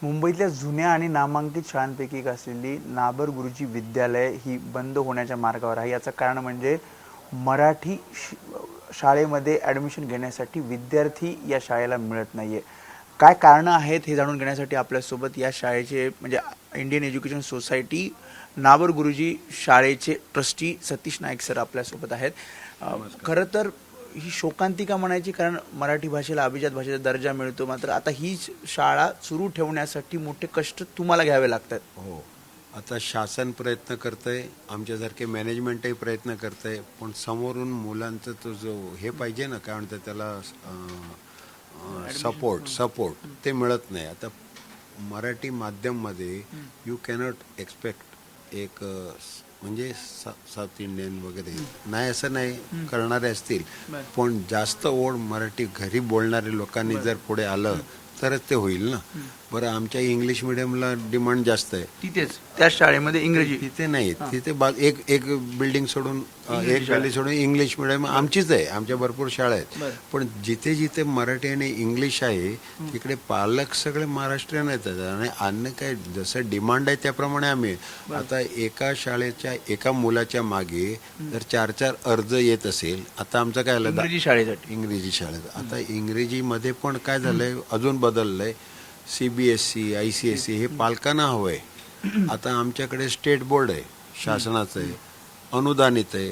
मुंबईतल्या जुन्या आणि नामांकित शाळांपैकी एक असलेली नाबर गुरुजी विद्यालय ही बंद होण्याच्या मार्गावर आहे. याचं कारण म्हणजे मराठी शाळेमध्ये ॲडमिशन घेण्यासाठी विद्यार्थी या शाळेला मिळत नाही आहे. काय कारणं आहेत हे जाणून घेण्यासाठी आपल्यासोबत या शाळेचे म्हणजे इंडियन एज्युकेशन सोसायटी नाबर गुरुजी शाळेचे ट्रस्टी सतीश नाईक सर आपल्यासोबत आहेत. खरं तर ही शोकांतिका म्हणायची, कारण मराठी भाषेला अभिजात भाषेचा दर्जा मिळतो, मात्र आता ही शाळा सुरू ठेवण्यासाठी मोठे कष्ट तुम्हाला घ्यावे लागतात. हो, आता शासन प्रयत्न करतंय, आमच्यासारखे मॅनेजमेंटही प्रयत्न करतंय, पण समोरून मुलांचं तो जो हे पाहिजे ना, काय म्हणतात त्याला, सपोर्ट ते मिळत नाही. आता मराठी माध्यममध्ये यू कॅनॉट एक्सपेक्ट एक म्हणजे साऊथ इंडियन वगैरे नाही असं नाही, करणारे असतील, पण जास्त ओढ मराठी घरी बोलणारे लोकांनी जर पुढे आलं तरच ते होईल ना. बरं, आमच्या इंग्लिश मिडियमला डिमांड जास्त आहे, तिथेच त्या शाळेमध्ये इंग्रजी तिथे नाही, तिथे एक बिल्डिंग सोडून एक गल्ली सोडून इंग्लिश मिडियम आमचीच आहे, आमच्या भरपूर शाळा आहेत. पण जिथे जिथे मराठी आणि इंग्लिश आहे तिकडे पालक सगळे महाराष्ट्रीयन आहेत आणि अन्य काय जसं डिमांड आहे त्याप्रमाणे आम्ही. आता एका शाळेच्या एका मुलाच्या मागे जर 4-4 अर्ज येत असेल, आता आमचं काय झालं इंग्रजी शाळेसाठी, इंग्रजी शाळेत, आता इंग्रजीमध्ये पण काय झालंय, अजून बदललंय. CBSE ICSE हे पालकांना हवंय. आता आमच्याकडे स्टेट बोर्ड आहे, शासनाचं आहे, अनुदानित आहे,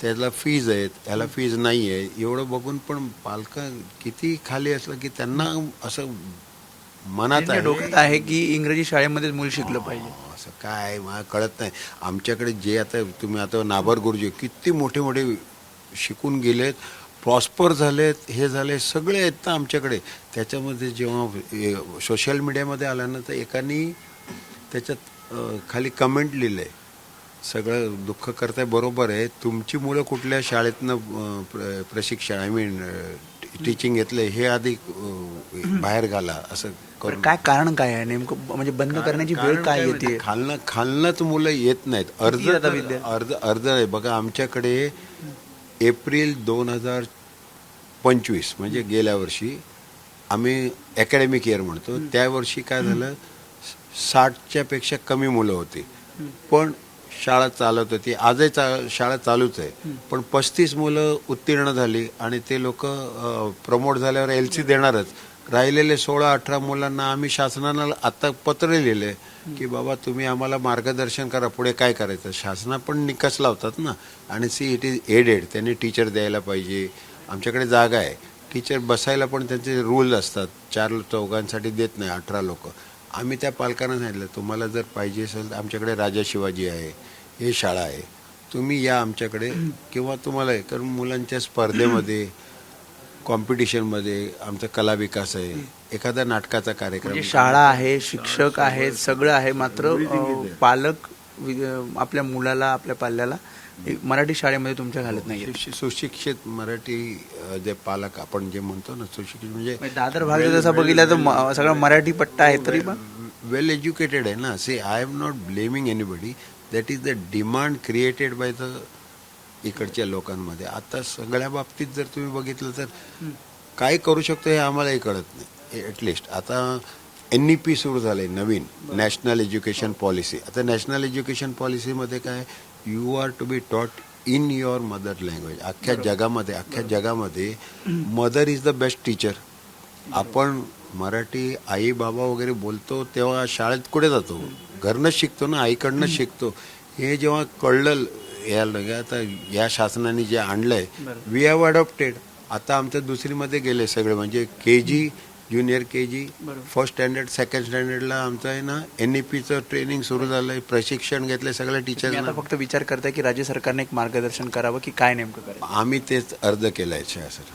त्याला फीज आहेत, याला फीज नाही आहे. एवढं बघून पण पालक किती खाली असलं की त्यांना असं मनात आहे की इंग्रजी शाळेमध्येच मूल शिकलं पाहिजे. असं काय मला कळत नाही. आमच्याकडे जे आता तुम्ही आता नाबर गुरुजी किती मोठे मोठे शिकून गेलेत, प्रॉस्पर झालेत, हे झाले सगळे आहेत ना आमच्याकडे. त्याच्यामध्ये जेव्हा सोशल मीडियामध्ये आला ना, तर एकाने त्याच्यात खाली कमेंट लिहिलं आहे, सगळं दुःख करताय, बरोबर आहे, तुमची मुलं कुठल्या शाळेतनं प्रशिक्षण टीचिंग घेतलंय हे आधी बाहेर घाला. असं करून काय कारण काय आहे नेमकं, म्हणजे बंद करण्याची वेळ काय येते? खालनंच मुलं येत नाहीत. अर्ज आहे बघा, आमच्याकडे एप्रिल 2025 म्हणजे गेल्या वर्षी, आम्ही अकॅडमिक इयर म्हणतो, त्या वर्षी काय झालं, 60च्या पेक्षा कमी मुलं होती, पण शाळा चालत होती. आजही शाळा चालूच आहे, पण 35 मुलं उत्तीर्ण झाली आणि ते लोक प्रमोट झाल्यावर LC देणारच. राहिलेले 16-18 मुलांना आम्ही शासनाला आता पत्र लिहिले की बाबा तुम्ही आम्हाला मार्गदर्शन करा, पुढे काय करायचं. शासना पण निकष लावतात ना, आणि इट इज एडेड, त्यांनी टीचर द्यायला पाहिजे. आमच्याकडे जागा आहे, टीचर बसायला पण त्यांचे रूल्स असतात, 4-4 देत नाही, 18 लोक. आम्ही त्या पालकांना सांगितलं, तुम्हाला जर पाहिजे असेल तर आमच्याकडे राजा शिवाजी आहे, हे शाळा आहे, तुम्ही या आमच्याकडे, किंवा तुम्हाला, कारण मुलांच्या स्पर्धेमध्ये कॉम्पिटिशनमध्ये आमचा कला विकास आहे, एखादा नाटकाचा कार्यक्रम, शाळा आहे, शिक्षक आहेत, सगळं आहे, मात्र पालक आपल्या मुलाला, आपल्या पाल्याला मराठी शाळेमध्ये तुमच्या घालत नाही. सुशिक्षित मराठी जे पालक आपण जे म्हणतो ना, सुशिक्षित म्हणजे दादर भाग जसा बघितला तर सगळा मराठी पट्टा आहे, तरी पण वेल एज्युकेटेड आहे ना. See, I am not blaming anybody, that is the demand created by the इकडच्या लोकांमध्ये. आता सगळ्या बाबतीत जर तुम्ही बघितलं तर काय करू शकतो हे आम्हालाही कळत नाही. ॲटलिस्ट आता NEP सुरू झालंय, नवीन नॅशनल एज्युकेशन पॉलिसी. आता नॅशनल एज्युकेशन पॉलिसीमध्ये काय, you R to be taught in your mother language. अख्ख्या जगामध्ये mother is the best teacher. आपण मराठी आई बाबा वगैरे बोलतो तेव्हा शाळेत कुठे जातो, घरनंच शिकतो ना, आईकडनंच शिकतो. हे जेव्हा कळलं याला, आता या शासनाने जे आणलंय, वी हॅव अडॉप्टेड. आता आमच्या दुसरीमध्ये गेले सगळे, म्हणजे KG, junior KG, first standard, second स्टँडर्डला आमचं आहे ना NEPचं ट्रेनिंग सुरू झालंय, प्रशिक्षण घेतलंय सगळ्या टीचरना. फक्त विचार करताय की राज्य सरकारने एक मार्गदर्शन करावं की काय नेमकं करावं? आम्ही तेच अर्ज केलाय, सर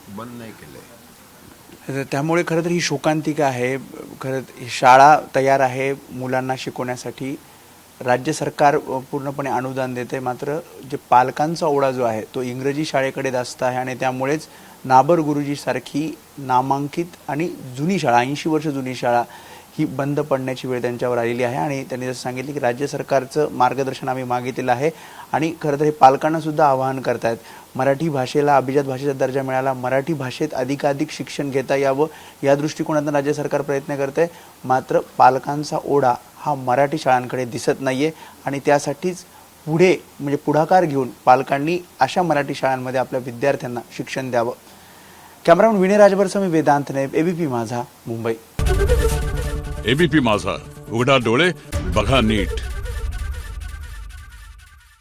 बंद नाही केलंय. त्यामुळे खरं तर ही शोकांतिका आहे. खरं शाळा तयार आहे मुलांना शिकवण्यासाठी, राज्य सरकार पूर्णपणे अनुदान देते, मात्र जे पालकांचा ओढा जो आहे तो इंग्रजी शाळेकडे जास्त आहे, आणि त्यामुळेच नाबर गुरुजी सारखी नामांकित आणि जुनी शाळा, 80 वर्ष जुनी शाळा, ही बंद पडण्याची वेळ त्यांच्यावर आलेली आहे आणि त्यांनी जसं सांगितलं की राज्य सरकारचं मार्गदर्शन आम्ही मागितलेलं आहे आणि खरं तर हे पालकांना सुद्धा आवाहन करतायत मराठी भाषेला अभिजात भाषेचा दर्जा मिळाला, मराठी भाषेत अधिकाधिक शिक्षण घेता यावं या दृष्टिकोनातून राज्य सरकार प्रयत्न करते. मात्र पालकांचा ओढा हा मराठी शाळांकडे दिसत नाहीये आणि त्यासाठीच पुढे म्हणजे पुढाकार घेऊन पालकांनी अशा मराठी शाळांमध्ये आपल्या विद्यार्थ्यांना शिक्षण द्यावं. कॅमेरामन विनय राजभरसह मी वेदांत नाईक, एबीपी माझा, मुंबई. एबीपी माझा, उघडा डोळे बघा नीट.